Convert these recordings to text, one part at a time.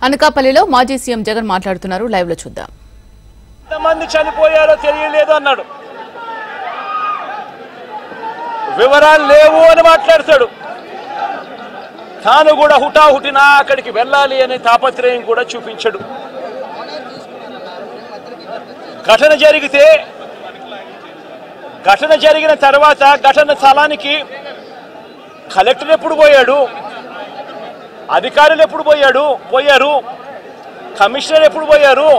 అనకాపల్లిలో మాజీ సీఎం జగన్ మాట్లాడుతున్నారు. లైవ్ లో చూద్దాం. ఎంతమంది చనిపోయారో తెలియలేదు అన్నాడు. వివరాలు లేవు అని మాట్లాడతాడు. తాను కూడా హుటాహుటిన అక్కడికి వెళ్ళాలి అనే తాపత్రయం కూడా చూపించడు. ఘటన జరిగిన తర్వాత ఘటన స్థలానికి కలెక్టర్ ఎప్పుడు పోయాడు, అధికారులు ఎప్పుడు పోయారు, కమిషనర్ ఎప్పుడు పోయారు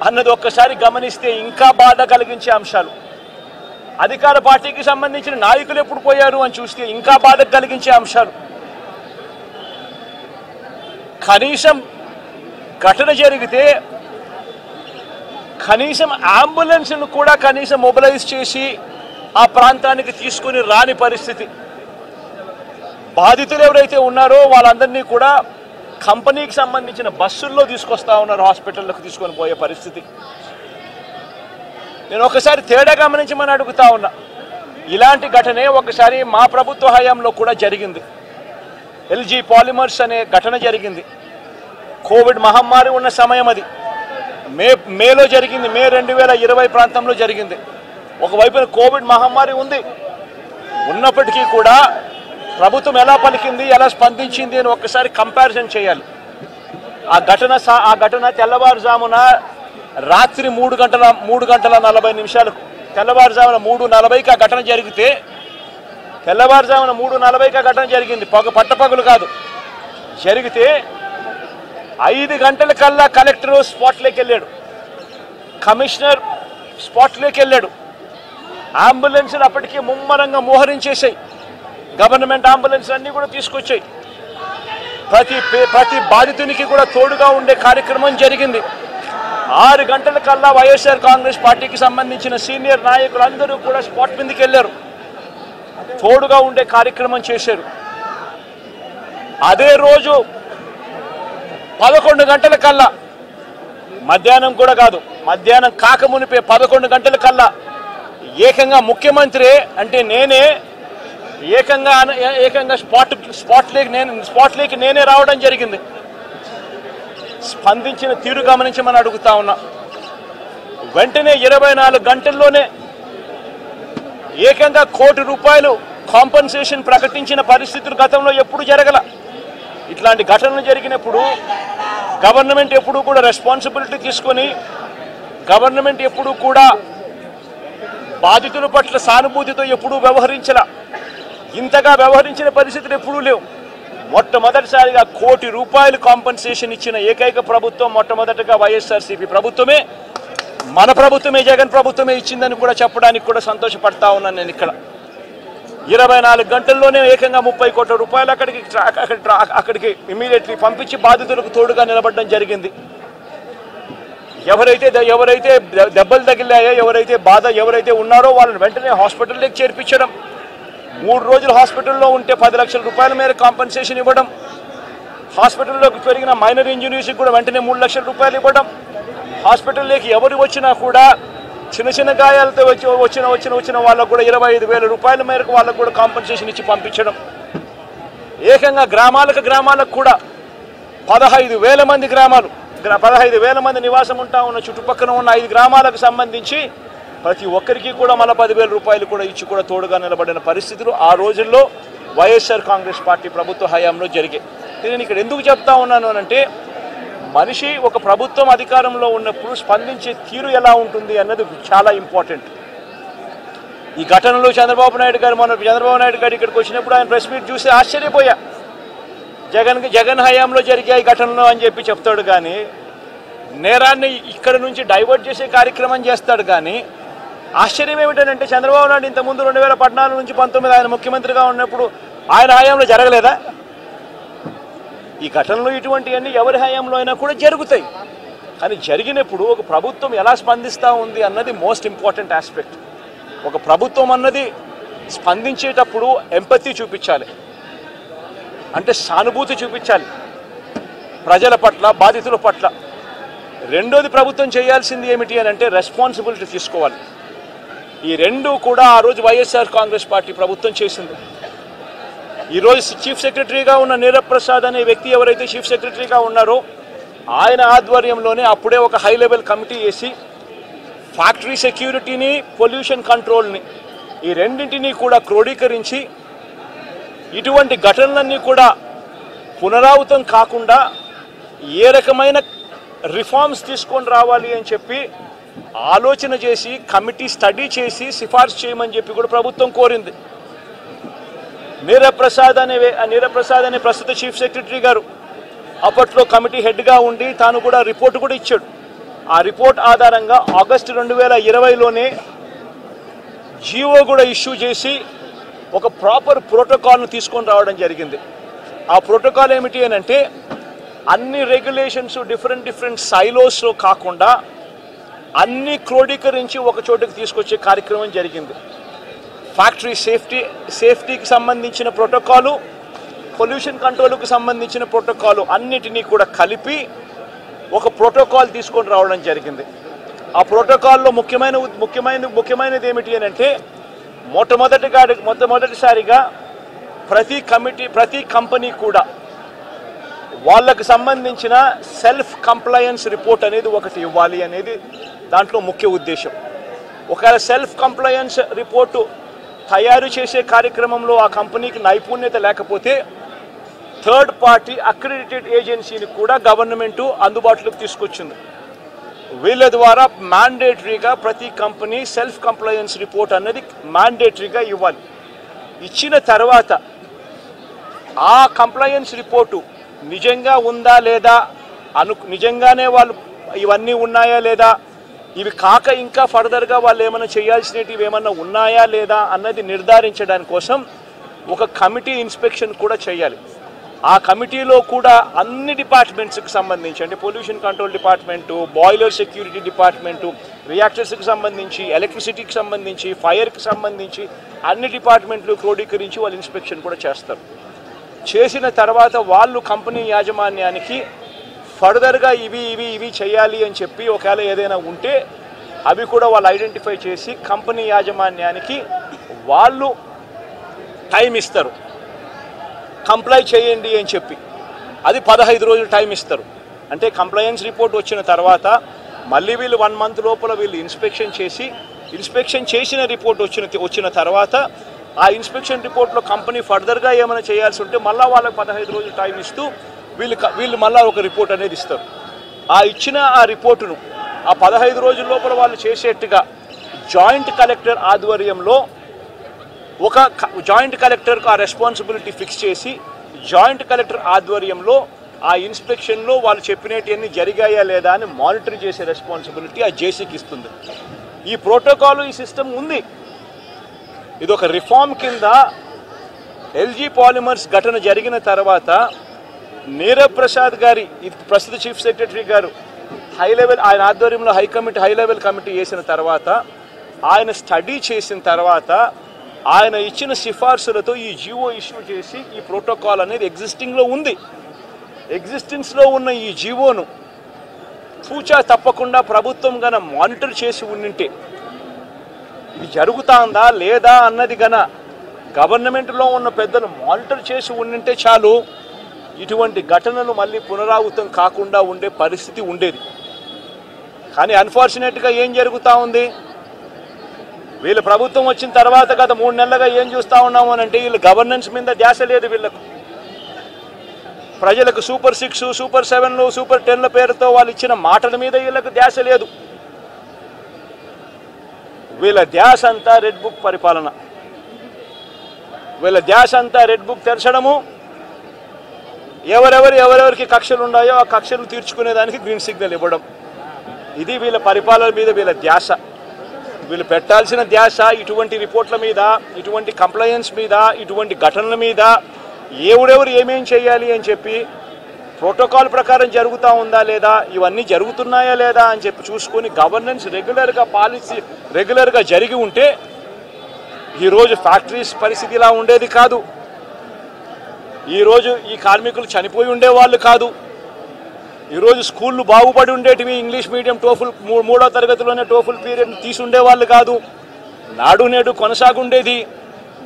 అన్నది ఒక్కసారి గమనిస్తే ఇంకా బాధ కలిగించే అంశాలు. అధికార పార్టీకి సంబంధించిన నాయకులు ఎప్పుడు పోయారు అని చూస్తే ఇంకా బాధ కలిగించే అంశాలు. కనీసం ఘటన జరిగితే కనీసం అంబులెన్స్ను కూడా కనీసం మొబిలైజ్ చేసి ఆ ప్రాంతానికి తీసుకుని రాని పరిస్థితి. బాధితులు ఎవరైతే ఉన్నారో వాళ్ళందరినీ కూడా కంపెనీకి సంబంధించిన బస్సుల్లో తీసుకొస్తా ఉన్నారు, హాస్పిటల్లోకి తీసుకొని పోయే పరిస్థితి. నేను ఒకసారి తేడా గమనించమని అడుగుతా ఉన్నా. ఇలాంటి ఘటనే ఒకసారి మా ప్రభుత్వ హయాంలో కూడా జరిగింది. ఎల్జీ పాలిమర్స్ అనే ఘటన జరిగింది. కోవిడ్ మహమ్మారి ఉన్న సమయం అది. మేలో జరిగింది. మే 2020 ప్రాంతంలో జరిగింది. ఒకవైపున కోవిడ్ మహమ్మారి ఉన్నప్పటికీ కూడా ప్రభుత్వం ఎలా పలికింది, ఎలా స్పందించింది అని ఒక్కసారి కంపారిజన్ చేయాలి. ఆ ఘటన తెల్లవారుజామున రాత్రి 3:40 తెల్లవారుజామున 3:40కి ఆ ఘటన జరిగితే తెల్లవారుజామున 3:40కి ఆ ఘటన జరిగింది. పట్టపగలు కాదు. జరిగితే 5 గంటల కల్లా కలెక్టర్ స్పాట్లోకి వెళ్ళాడు, కమిషనర్ స్పాట్లోకి వెళ్ళాడు. అంబులెన్స్లు అప్పటికే ముమ్మరంగా మోహరించేసాయి. గవర్నమెంట్ అంబులెన్స్ అన్నీ కూడా తీసుకొచ్చాయి. ప్రతి బాధితునికి కూడా తోడుగా ఉండే కార్యక్రమం జరిగింది. 6 గంటల కల్లా వైఎస్ఆర్ కాంగ్రెస్ పార్టీకి సంబంధించిన సీనియర్ నాయకులందరూ కూడా స్పాట్ మీదకి వెళ్ళారు, తోడుగా ఉండే కార్యక్రమం చేశారు. అదే రోజు 11 గంటల కల్లా, మధ్యాహ్నం కూడా కాదు, మధ్యాహ్నం కాకమునిపే 11 గంటల కల్లా ఏకంగా ముఖ్యమంత్రి అంటే నేనే ఏకంగా స్పాట్లోకి నేనే రావడం జరిగింది. స్పందించిన తీరు గమనించమని అడుగుతా ఉన్నా. వెంటనే 24 గంటల్లోనే ఏకంగా ₹1 కోటి కాంపన్సేషన్ ప్రకటించిన పరిస్థితులు గతంలో ఎప్పుడు జరగల. ఇట్లాంటి ఘటనలు జరిగినప్పుడు గవర్నమెంట్ ఎప్పుడూ కూడా రెస్పాన్సిబిలిటీ తీసుకొని గవర్నమెంట్ ఎప్పుడూ కూడా బాధితుల పట్ల సానుభూతితో ఎప్పుడూ వ్యవహరించలా. ఇంతగా వ్యవహరించిన పరిస్థితులు ఎప్పుడూ లేవు. మొట్టమొదటిసారిగా ₹1 కోటి కాంపన్సేషన్ ఇచ్చిన ఏకైక ప్రభుత్వం మొట్టమొదటిగా వైఎస్ఆర్సీపీ ప్రభుత్వమే, మన ప్రభుత్వమే, జగన్ ప్రభుత్వమే ఇచ్చిందని కూడా చెప్పడానికి కూడా సంతోషపడతా ఉన్నాను నేను. ఇక్కడ 24 గంటల్లోనే ఏకంగా ₹30 కోట్ల అక్కడికి ఇమీడియట్లీ పంపించి బాధితులకు తోడుగా నిలబడడం జరిగింది. ఎవరైతే దెబ్బలు తగిలాయో, ఎవరైతే ఉన్నారో వాళ్ళని వెంటనే హాస్పిటల్లోకి చేర్పించడం, 3 రోజులు హాస్పిటల్లో ఉంటే ₹10 లక్షల మేర కాంపన్సేషన్ ఇవ్వడం, హాస్పిటల్లోకి పెరిగిన మైనర్ ఇంజనీర్స్కి కూడా వెంటనే ₹3 లక్షలు ఇవ్వడం, హాస్పిటల్లోకి ఎవరు వచ్చినా కూడా చిన్న గాయాలతో వచ్చిన వాళ్ళకు కూడా ₹25,000 మేరకు వాళ్ళకు కూడా కాంపన్సేషన్ ఇచ్చి పంపించడం. ఏకంగా గ్రామాలకు కూడా 15,000 మంది నివాసం ఉంటా ఉన్న చుట్టుపక్కల ఉన్న 5 గ్రామాలకు సంబంధించి ప్రతి ఒక్కరికి కూడా మళ్ళీ ₹10,000 కూడా ఇచ్చి కూడా తోడుగా నిలబడిన పరిస్థితులు ఆ రోజుల్లో వైఎస్ఆర్ కాంగ్రెస్ పార్టీ ప్రభుత్వ హయాంలో జరిగాయి. నేను ఇక్కడ ఎందుకు చెప్తా ఉన్నాను అంటే, మనిషి ఒక ప్రభుత్వం అధికారంలో ఉన్నప్పుడు స్పందించే తీరు ఎలా ఉంటుంది అన్నది చాలా ఇంపార్టెంట్. ఈ ఘటనలో చంద్రబాబు నాయుడు గారు ఇక్కడికి వచ్చినప్పుడు ఆయన ప్రెస్ మీట్ చూసి ఆశ్చర్యపోయా. జగన్ హయాంలో జరిగాయి ఘటనలు అని చెప్పి చెప్తాడు కానీ, నేరాన్ని ఇక్కడ నుంచి డైవర్ట్ చేసే కార్యక్రమం చేస్తాడు కానీ, ఆశ్చర్యం ఏమిటంటే చంద్రబాబు నాయుడు ఇంతకుముందు 2014 నుంచి 19 ఆయన ముఖ్యమంత్రిగా ఉన్నప్పుడు ఆయన హయాంలో జరగలేదా? ఈ ఘటనలు ఇటువంటివన్నీ ఎవరి హయాంలో అయినా కూడా జరుగుతాయి. కానీ జరిగినప్పుడు ఒక ప్రభుత్వం ఎలా స్పందిస్తూ ఉంది అన్నది మోస్ట్ ఇంపార్టెంట్ ఆస్పెక్ట్. ఒక ప్రభుత్వం అన్నది స్పందించేటప్పుడు ఎంపతి చూపించాలి, అంటే సానుభూతి చూపించాలి ప్రజల పట్ల, బాధితుల పట్ల. రెండోది ప్రభుత్వం చేయాల్సింది ఏమిటి అని అంటే రెస్పాన్సిబిలిటీ తీసుకోవాలి. ఈ రెండు కూడా ఆ రోజు వైఎస్ఆర్ కాంగ్రెస్ పార్టీ ప్రభుత్వం చేసింది. ఈరోజు చీఫ్ సెక్రటరీగా ఉన్న నీరబ్ ప్రసాద్ అనే వ్యక్తి ఎవరైతే చీఫ్ సెక్రటరీగా ఉన్నారో ఆయన ఆధ్వర్యంలోనే అప్పుడే ఒక హై లెవెల్ కమిటీ వేసి ఫ్యాక్టరీ సెక్యూరిటీని, పొల్యూషన్ కంట్రోల్ని ఈ రెండింటినీ కూడా క్రోడీకరించి ఇటువంటి ఘటనలన్నీ కూడా పునరావృతం కాకుండా ఏ రకమైన రిఫార్మ్స్ తీసుకొని రావాలి అని చెప్పి ఆలోచన చేసి కమిటీ స్టడీ చేసి సిఫార్సు చేయమని చెప్పి కూడా ప్రభుత్వం కోరింది. నీరబ్ ప్రసాద్ అనే ప్రస్తుత చీఫ్ సెక్రటరీ గారు అప్పట్లో కమిటీ హెడ్గా ఉండి తాను కూడా రిపోర్ట్ కూడా ఇచ్చాడు. ఆ రిపోర్ట్ ఆధారంగా ఆగస్టు 2020లోనే జీవో కూడా ఇష్యూ చేసి ఒక ప్రాపర్ ప్రోటోకాల్ను తీసుకొని రావడం జరిగింది. ఆ ప్రోటోకాల్ ఏమిటి అని అంటే అన్ని రెగ్యులేషన్స్ డిఫరెంట్ సైలోస్లో కాకుండా అన్ని క్రోడీకరించి ఒక చోటుకు తీసుకొచ్చే కార్యక్రమం జరిగింది. ఫ్యాక్టరీ సేఫ్టీకి సంబంధించిన ప్రోటోకాలు, పొల్యూషన్ కంట్రోల్కు సంబంధించిన ప్రోటోకాలు అన్నిటినీ కూడా కలిపి ఒక ప్రోటోకాల్ తీసుకొని రావడం జరిగింది. ఆ ప్రోటోకాల్లో ముఖ్యమైనది ఏమిటి అని అంటే మొట్టమొదటిసారిగా ప్రతి కంపెనీ కూడా వాళ్ళకు సంబంధించిన సెల్ఫ్ కంప్లయన్స్ రిపోర్ట్ అనేది ఒకటి ఇవ్వాలి అనేది దాంట్లో ముఖ్య ఉద్దేశం. ఒకవేళ సెల్ఫ్ కంప్లయన్స్ రిపోర్టు తయారు చేసే కార్యక్రమంలో ఆ కంపెనీకి నైపుణ్యత లేకపోతే థర్డ్ పార్టీ అక్రిడిటెడ్ ఏజెన్సీని కూడా గవర్నమెంటు అందుబాటులోకి తీసుకొచ్చింది. వీళ్ళ ద్వారా మ్యాండేటరీగా ప్రతి కంపెనీ సెల్ఫ్ కంప్లయన్స్ రిపోర్ట్ అన్నది మ్యాండేటరీగా ఇవ్వాలి. ఇచ్చిన తర్వాత ఆ కంప్లయన్స్ రిపోర్టు నిజంగా ఉందా లేదా, నిజంగానే వాళ్ళు ఇవన్నీ ఉన్నాయా లేదా, ఇవి కాక ఇంకా ఫర్దర్గా వాళ్ళు ఏమైనా చేయాల్సినవి ఏమన్నా ఉన్నాయా లేదా అన్నది నిర్ధారించడానికి కోసం ఒక కమిటీ ఇన్స్పెక్షన్ కూడా చేయాలి. ఆ కమిటీలో కూడా అన్ని డిపార్ట్మెంట్స్కి సంబంధించి అంటే pollution control department, boiler security department, రియాక్టర్స్కి సంబంధించి, ఎలక్ట్రిసిటీకి సంబంధించి, ఫైర్కి సంబంధించి అన్ని డిపార్ట్మెంట్లు క్రోడీకరించి వాళ్ళు ఇన్స్పెక్షన్ కూడా చేస్తారు. చేసిన తర్వాత వాళ్ళు కంపెనీ యాజమాన్యానికి ఫర్దర్గా ఇవి చేయాలి అని చెప్పి ఒకవేళ ఏదైనా ఉంటే అవి కూడా వాళ్ళు ఐడెంటిఫై చేసి కంపెనీ యాజమాన్యానికి వాళ్ళు టైం ఇస్తారు, కంప్లై చేయండి అని చెప్పి. అది 15 రోజులు టైం ఇస్తారు. అంటే కంప్లయన్స్ రిపోర్ట్ వచ్చిన తర్వాత మళ్ళీ వీళ్ళు 1 మంత్ లోపల వీళ్ళు ఇన్స్పెక్షన్ చేసిన రిపోర్ట్ వచ్చిన తర్వాత ఆ ఇన్స్పెక్షన్ రిపోర్ట్లో కంపెనీ ఫర్దర్గా ఏమైనా చేయాల్సి ఉంటే మళ్ళీ వాళ్ళకి 15 రోజులు టైం ఇస్తూ వీళ్ళు మళ్ళీ ఒక రిపోర్ట్ అనేది ఇస్తారు. ఆ ఇచ్చిన ఆ రిపోర్టును ఆ 15 రోజుల లోపల వాళ్ళు చేసేట్టుగా జాయింట్ కలెక్టర్ ఆధ్వర్యంలో ఒక జాయింట్ కలెక్టర్కు ఆ రెస్పాన్సిబిలిటీ ఫిక్స్ చేసి జాయింట్ కలెక్టర్ ఆధ్వర్యంలో ఆ ఇన్స్పెక్షన్లో వాళ్ళు చెప్పినవన్నీ జరిగాయా లేదా అని మానిటర్ చేసే రెస్పాన్సిబిలిటీ ఆ జేసీకి ఇస్తుంది. ఈ ప్రోటోకాల్, ఈ సిస్టమ్ ఉంది. ఇది ఒక రిఫార్మ్ కింద ఎల్జీ పాలిమర్స్ ఘటన జరిగిన తర్వాత నీరబ్ ప్రసాద్ గారి ప్రస్తుత చీఫ్ సెక్రటరీ గారు ఆయన ఆధ్వర్యంలో హై లెవెల్ కమిటీ వేసిన తర్వాత ఆయన స్టడీ చేసిన తర్వాత ఆయన ఇచ్చిన సిఫార్సులతో ఈ జీవో ఇష్యూ చేసి ఈ ప్రోటోకాల్ అనేది ఎగ్జిస్టెన్స్లో ఉన్న ఈ జీవోను తూచా తప్పకుండా ప్రభుత్వం గన మానిటర్ చేసి ఉండింటే ఇది జరుగుతుందా లేదా అన్నది గన గవర్నమెంట్లో ఉన్న పెద్దలు మానిటర్ చేసి ఉండింటే చాలు ఇటువంటి ఘటనలు మళ్ళీ పునరావృతం కాకుండా ఉండే పరిస్థితి ఉండేది. కానీ అన్ఫార్చునేట్గా ఏం జరుగుతూ ఉంది, వీళ్ళ ప్రభుత్వం వచ్చిన తర్వాత గత 3 నెలలుగా ఏం చూస్తూ ఉన్నాము అని అంటే వీళ్ళు గవర్నెన్స్ మీద ధ్యాస లేదు. వీళ్ళకు ప్రజలకు సూపర్ 6, సూపర్ 7, సూపర్ 10ల పేరుతో వాళ్ళు ఇచ్చిన మాటల మీద వీళ్ళకు ధ్యాస లేదు. వీళ్ళ ధ్యాస అంతా రెడ్ బుక్ పరిపాలన, వీళ్ళ ధ్యాస అంతా రెడ్ బుక్ తెరచడము, ఎవరెవరికి కక్షలు ఉన్నాయో ఆ కక్షలు తీర్చుకునేదానికి గ్రీన్ సిగ్నల్ ఇవ్వడం. ఇది వీళ్ళ పరిపాలన మీద వీళ్ళ ధ్యాస. వీళ్ళు పెట్టాల్సిన ధ్యాస ఇటువంటి రిపోర్ట్ల మీద, ఇటువంటి కంప్లయన్స్ మీద, ఇటువంటి ఘటనల మీద ఎవరెవరు ఏమేం చేయాలి అని చెప్పి ప్రోటోకాల్ ప్రకారం జరుగుతూ ఉందా లేదా, ఇవన్నీ జరుగుతున్నాయా లేదా అని చెప్పి చూసుకొని గవర్నెన్స్ పాలసీ రెగ్యులర్గా జరిగి ఉంటే ఈరోజు ఫ్యాక్టరీస్ పరిస్థితి ఇలా ఉండేది కాదు. ఈరోజు ఈ కార్మికులు చనిపోయి ఉండేవాళ్ళు కాదు. ఈరోజు స్కూళ్ళు బాగుపడి ఉండేటివి. ఇంగ్లీష్ మీడియం టోఫుల్ 3వ తరగతిలోనే టోఫుల్ పీరియడ్ తీసి ఉండేవాళ్ళు కాదు. నాడు నేడు కొనసాగుండేది.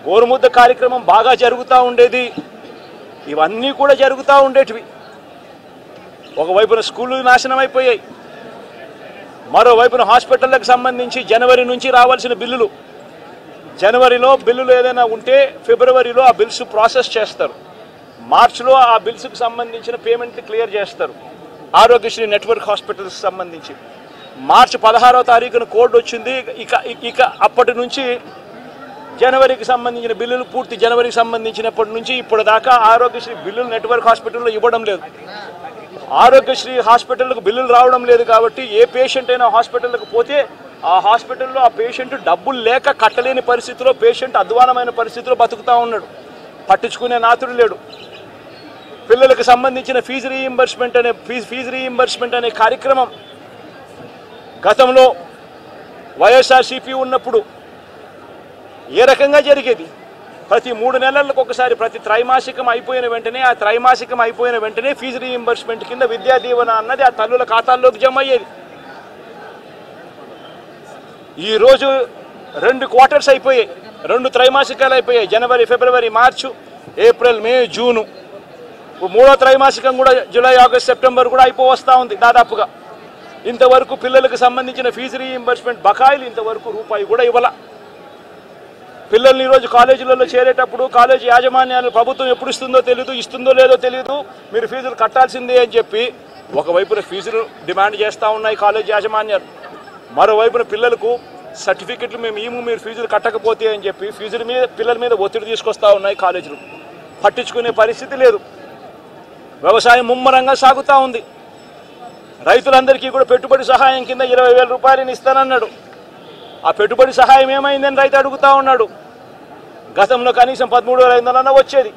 గోరుముద్ద కార్యక్రమం బాగా జరుగుతూ ఉండేది. ఇవన్నీ కూడా జరుగుతూ ఉండేటివి. ఒకవైపున స్కూళ్ళు నాశనం అయిపోయాయి, మరోవైపున హాస్పిటళ్లకు సంబంధించి జనవరి నుంచి రావాల్సిన బిల్లులు, జనవరిలో బిల్లులు ఏదైనా ఉంటే ఫిబ్రవరిలో ఆ బిల్స్ ప్రాసెస్ చేస్తారు, మార్చిలో ఆ బిల్స్కి సంబంధించిన పేమెంట్ క్లియర్ చేస్తారు. ఆరోగ్యశ్రీ నెట్వర్క్ హాస్పిటల్స్ సంబంధించి మార్చి 16వ తారీఖున కోడ్ వచ్చింది. ఇక అప్పటి నుంచి జనవరికి సంబంధించిన బిల్లులు పూర్తి జనవరికి సంబంధించినప్పటి నుంచి ఇప్పుడు దాకా ఆరోగ్యశ్రీ బిల్లులు నెట్వర్క్ హాస్పిటల్లో ఇవ్వడం లేదు. ఆరోగ్యశ్రీ హాస్పిటల్కు బిల్లులు రావడం లేదు కాబట్టి ఏ పేషెంట్ అయినా హాస్పిటల్కి పోతే ఆ హాస్పిటల్లో ఆ పేషెంట్ డబ్బులు లేక కట్టలేని పరిస్థితిలో, పేషెంట్ అధ్వానమైన పరిస్థితిలో బతుకుతూ ఉన్నాడు. పట్టించుకునే నాతుడు లేడు. పిల్లలకు సంబంధించిన ఫీజు రీయింబర్స్మెంట్ అనే కార్యక్రమం గతంలో వైఎస్ఆర్సీపీ ఉన్నప్పుడు ఏ రకంగా జరిగేది? ప్రతి 3 నెలలకు ఒకసారి, ప్రతి త్రైమాసికం అయిపోయిన వెంటనే, ఆ త్రైమాసికం అయిపోయిన వెంటనే ఫీజు రీయింబర్స్మెంట్ కింద విద్యా దీవెన అన్నది ఆ తల్లుల ఖాతాల్లోకి జమ అయ్యేది. ఈరోజు 2 క్వార్టర్స్ అయిపోయాయి, 2 త్రైమాసికాలు అయిపోయాయి. జనవరి, ఫిబ్రవరి, మార్చు, ఏప్రిల్, మే, జూను. 3వ త్రైమాసికం కూడా జూలై, ఆగస్ట్, సెప్టెంబర్ కూడా అయిపోవస్తూ ఉంది దాదాపుగా. ఇంతవరకు పిల్లలకు సంబంధించిన ఫీజు రీయింబర్స్మెంట్ బకాయిలు ఇంతవరకు రూపాయి కూడా ఇవ్వాల. పిల్లల్ని ఈరోజు కాలేజీలలో చేరేటప్పుడు కాలేజీ యాజమాన్యాలు ప్రభుత్వం ఎప్పుడు ఇస్తుందో తెలియదు, ఇస్తుందో లేదో తెలియదు, మీరు ఫీజులు కట్టాల్సిందే అని చెప్పి ఒకవైపున ఫీజులు డిమాండ్ చేస్తూ ఉన్నాయి కాలేజీ యాజమాన్యాలు, మరోవైపున పిల్లలకు సర్టిఫికెట్లు మేము మీరు ఫీజులు కట్టకపోతే అని చెప్పి పిల్లల మీద ఒత్తిడి తీసుకొస్తూ ఉన్నాయి కాలేజీలు. పట్టించుకునే పరిస్థితి లేదు. వ్యవసాయం ముమ్మరంగా సాగుతూ ఉంది. రైతులందరికీ కూడా పెట్టుబడి సహాయం కింద 20,000 రూపాయలని ఇస్తానన్నాడు. ఆ పెట్టుబడి సహాయం ఏమైందని రైతు అడుగుతూ ఉన్నాడు. గతంలో కనీసం 13,500 వచ్చేది.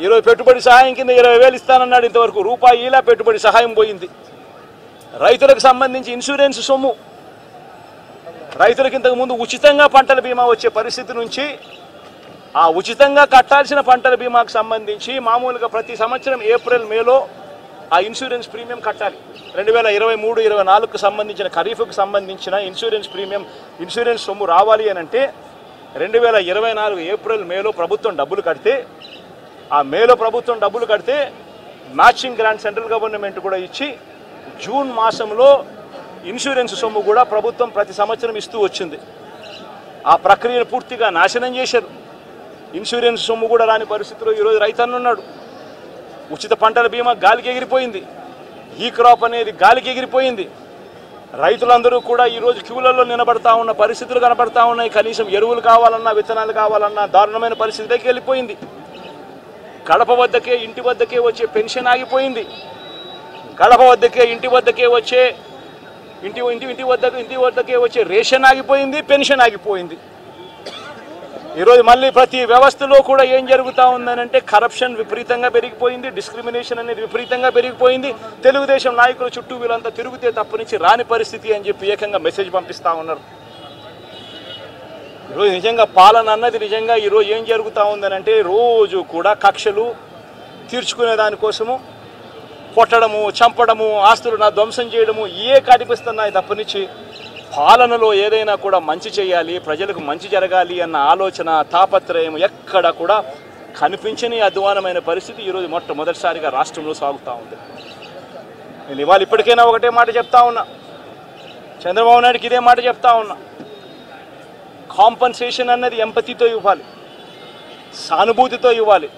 ఈరోజు పెట్టుబడి సహాయం కింద 20,000 ఇస్తానన్నాడు. ఇంతవరకు రూపాయి ఇలా పెట్టుబడి సహాయం పోయింది. రైతులకు సంబంధించి ఇన్సూరెన్స్ సొమ్ము, రైతులకు ఇంతకుముందు ఉచితంగా పంటల బీమా వచ్చే పరిస్థితి నుంచి ఆ ఉచితంగా కట్టాల్సిన పంటల బీమాకు సంబంధించి మామూలుగా ప్రతి సంవత్సరం ఏప్రిల్, మేలో ఆ ఇన్సూరెన్స్ ప్రీమియం కట్టాలి. 2023-24కు సంబంధించిన ఖరీఫ్కు సంబంధించిన ఇన్సూరెన్స్ సొమ్ము రావాలి అని అంటే 2024 ఏప్రిల్, మేలో ప్రభుత్వం డబ్బులు కడితే, ఆ మేలో ప్రభుత్వం డబ్బులు కడితే మ్యాచింగ్ గ్రాంట్ సెంట్రల్ గవర్నమెంట్ కూడా ఇచ్చి జూన్ మాసంలో ఇన్సూరెన్స్ సొమ్ము కూడా ప్రభుత్వం ప్రతి సంవత్సరం ఇస్తూ వచ్చింది. ఆ ప్రక్రియను పూర్తిగా నాశనం చేశారు. ఇన్సూరెన్స్ సొమ్ము కూడా రాని పరిస్థితిలో ఈరోజు రైతన్న ఉన్నాడు. ఉచిత పంటల బీమా గాలికి ఎగిరిపోయింది. ఈ క్రాప్ అనేది గాలికి ఎగిరిపోయింది. రైతులందరూ కూడా ఈరోజు క్యూలలో నిలబడతా ఉన్న పరిస్థితులు కనబడతా ఉన్నాయి. కనీసం ఎరువులు కావాలన్నా, విత్తనాలు కావాలన్నా దారుణమైన పరిస్థితికి వెళ్ళిపోయింది. గడప వద్దకే, ఇంటి వద్దకే వచ్చే పెన్షన్ ఆగిపోయింది. గడప వద్దకే, ఇంటి వద్దకే వచ్చే రేషన్ ఆగిపోయింది, పెన్షన్ ఆగిపోయింది. ఈరోజు మళ్ళీ ప్రతి వ్యవస్థలో కూడా ఏం జరుగుతూ ఉందనంటే కరప్షన్ విపరీతంగా పెరిగిపోయింది, డిస్క్రిమినేషన్ అనేది విపరీతంగా పెరిగిపోయింది. తెలుగుదేశం నాయకుల చుట్టూ వీళ్ళంతా తిరుగుతే తప్ప నుంచి రాని పరిస్థితి అని చెప్పి ఏకంగా మెసేజ్ పంపిస్తూ ఉన్నారు. ఈరోజు నిజంగా పాలన అన్నది నిజంగా ఈరోజు ఏం జరుగుతూ ఉందనంటే రోజు కూడా కక్షలు తీర్చుకునే దానికోసము కొట్టడము, చంపడము, ఆస్తులు ధ్వంసం చేయడము కనిపిస్తున్నాయి తప్పనిచ్చి పాలనలో ఏదైనా కూడా మంచి చేయాలి, ప్రజలకు మంచి జరగాలి అన్న ఆలోచన, తాపత్రయం ఎక్కడ కూడా కనిపించని అధ్వానమైన పరిస్థితి ఈరోజు మొట్టమొదటిసారిగా రాష్ట్రంలో సాగుతూ ఉంది. నేను ఇవాళ ఇప్పటికైనా ఒకటే మాట చెప్తా ఉన్నా, చంద్రబాబు నాయుడుకి ఇదే మాట చెప్తా ఉన్నా. కాంపన్సేషన్ అన్నది ఎంపతితో ఇవ్వాలి, సానుభూతితో ఇవ్వాలి,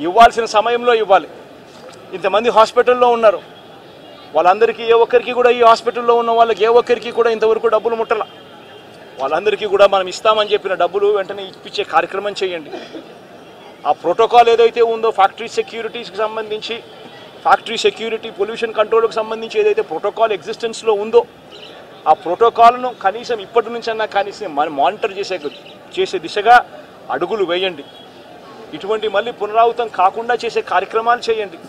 ఇవ్వాల్సిన సమయంలో ఇవ్వాలి. ఇంతమంది హాస్పిటల్లో ఉన్నారు, వాళ్ళందరికీ ఏ ఒక్కరికి కూడా, ఈ హాస్పిటల్లో ఉన్న వాళ్ళకి ఏ ఒక్కరికి కూడా ఇంతవరకు డబ్బులు ముట్టల. వాళ్ళందరికీ కూడా మనం ఇస్తామని చెప్పిన డబ్బులు వెంటనే ఇప్పించే కార్యక్రమం చేయండి. ఆ ప్రోటోకాల్ ఏదైతే ఉందో ఫ్యాక్టరీ సెక్యూరిటీస్కి సంబంధించి, ఫ్యాక్టరీ సెక్యూరిటీ, పొల్యూషన్ కంట్రోల్కి సంబంధించి ఏదైతే ప్రోటోకాల్ ఎగ్జిస్టెన్స్లో ఉందో ఆ ప్రోటోకాల్ను కనీసం ఇప్పటి నుంచన్నా కనీసం మానిటర్ చేసే దిశగా అడుగులు వేయండి. ఇటువంటి మళ్ళీ పునరావృతం కాకుండా చేసే కార్యక్రమాలు చేయండి.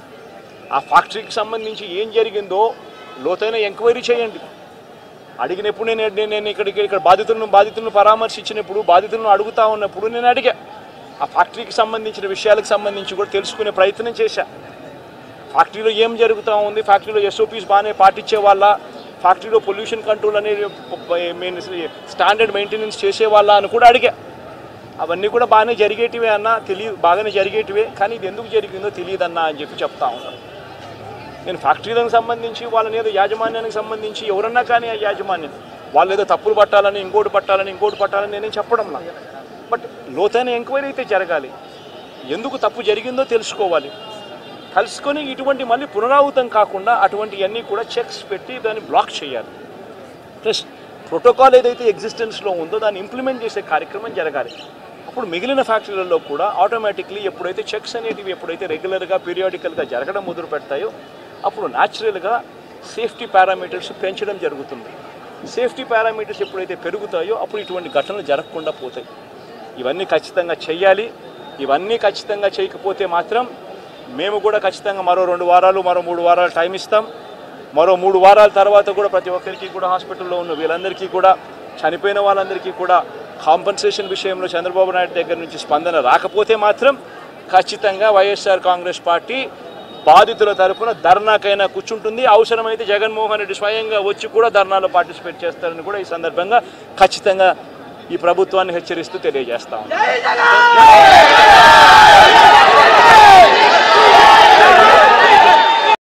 ఆ ఫ్యాక్టరీకి సంబంధించి ఏం జరిగిందో లోతైన ఎంక్వైరీ చేయండి. అడిగినప్పుడు నేను ఇక్కడ బాధితులను పరామర్శించినప్పుడు, బాధితులను అడుగుతా ఉన్నప్పుడు నేను అడిగా. ఆ ఫ్యాక్టరీకి సంబంధించిన విషయాలకు సంబంధించి కూడా తెలుసుకునే ప్రయత్నం చేశా. ఫ్యాక్టరీలో ఏం జరుగుతూ ఉంది, ఫ్యాక్టరీలో SOPs బాగానే పాటించే వాళ్ళ, ఫ్యాక్టరీలో పొల్యూషన్ కంట్రోల్ అనేది స్టాండర్డ్ మెయింటెనెన్స్ చేసే వాళ్ళ అని కూడా అడిగా. అవన్నీ కూడా బాగానే జరిగేటివే అన్న, బాగానే జరిగేటివే, కానీ ఇది ఎందుకు జరిగిందో తెలియదన్నా అని చెప్పి చెప్తా ఉంటాను. నేను ఫ్యాక్టరీలకు సంబంధించి వాళ్ళని ఏదో యాజమాన్యానికి సంబంధించి ఎవరన్నా కానీ ఆ యాజమాన్యం వాళ్ళు ఏదో తప్పులు పట్టాలని ఇంకోటి పట్టాలని నేనేం చెప్పడం నా. బట్ లోతైన ఎంక్వైరీ అయితే జరగాలి, ఎందుకు తప్పు జరిగిందో తెలుసుకోవాలి, కలుసుకొని ఇటువంటి మళ్ళీ పునరావృతం కాకుండా అటువంటివన్నీ కూడా చెక్స్ పెట్టి దాన్ని బ్లాక్ చేయాలి. ప్లస్ ప్రోటోకాల్ ఏదైతే ఎగ్జిస్టెన్స్లో ఉందో దాన్ని ఇంప్లిమెంట్ చేసే కార్యక్రమం జరగాలి. అప్పుడు మిగిలిన ఫ్యాక్టరీలలో కూడా ఆటోమేటిక్లీ ఎప్పుడైతే చెక్స్ అనేటివి ఎప్పుడైతే రెగ్యులర్గా పీరియాడికల్గా జరగడం మొదలు పెడతాయో అప్పుడు న్యాచురల్గా సేఫ్టీ పారామీటర్స్ పెంచడం జరుగుతుంది. సేఫ్టీ పారామీటర్స్ ఎప్పుడైతే పెరుగుతాయో అప్పుడు ఇటువంటి ఘటనలు జరగకుండా పోతాయి. ఇవన్నీ ఖచ్చితంగా చెయ్యాలి. ఇవన్నీ ఖచ్చితంగా చేయకపోతే మాత్రం మేము కూడా ఖచ్చితంగా మరో 2 వారాలు మరో 3 వారాలు టైం ఇస్తాం. మరో 3 వారాల తర్వాత కూడా ప్రతి ఒక్కరికి కూడా హాస్పిటల్లో ఉన్న వీళ్ళందరికీ కూడా చనిపోయిన వాళ్ళందరికీ కూడా కాంపన్సేషన్ విషయంలో చంద్రబాబు నాయుడు దగ్గర నుంచి స్పందన రాకపోతే మాత్రం ఖచ్చితంగా వైఎస్ఆర్ కాంగ్రెస్ పార్టీ బాధితుల తరఫున ధర్నాకైనా కూర్చుంటుంది. అవసరమైతే జగన్మోహన్ రెడ్డి స్వయంగా వచ్చి కూడా ధర్నాలో పార్టిసిపేట్ చేస్తారని కూడా ఈ సందర్భంగా ఖచ్చితంగా ఈ ప్రభుత్వాన్ని హెచ్చరిస్తూ తెలియజేస్తాం.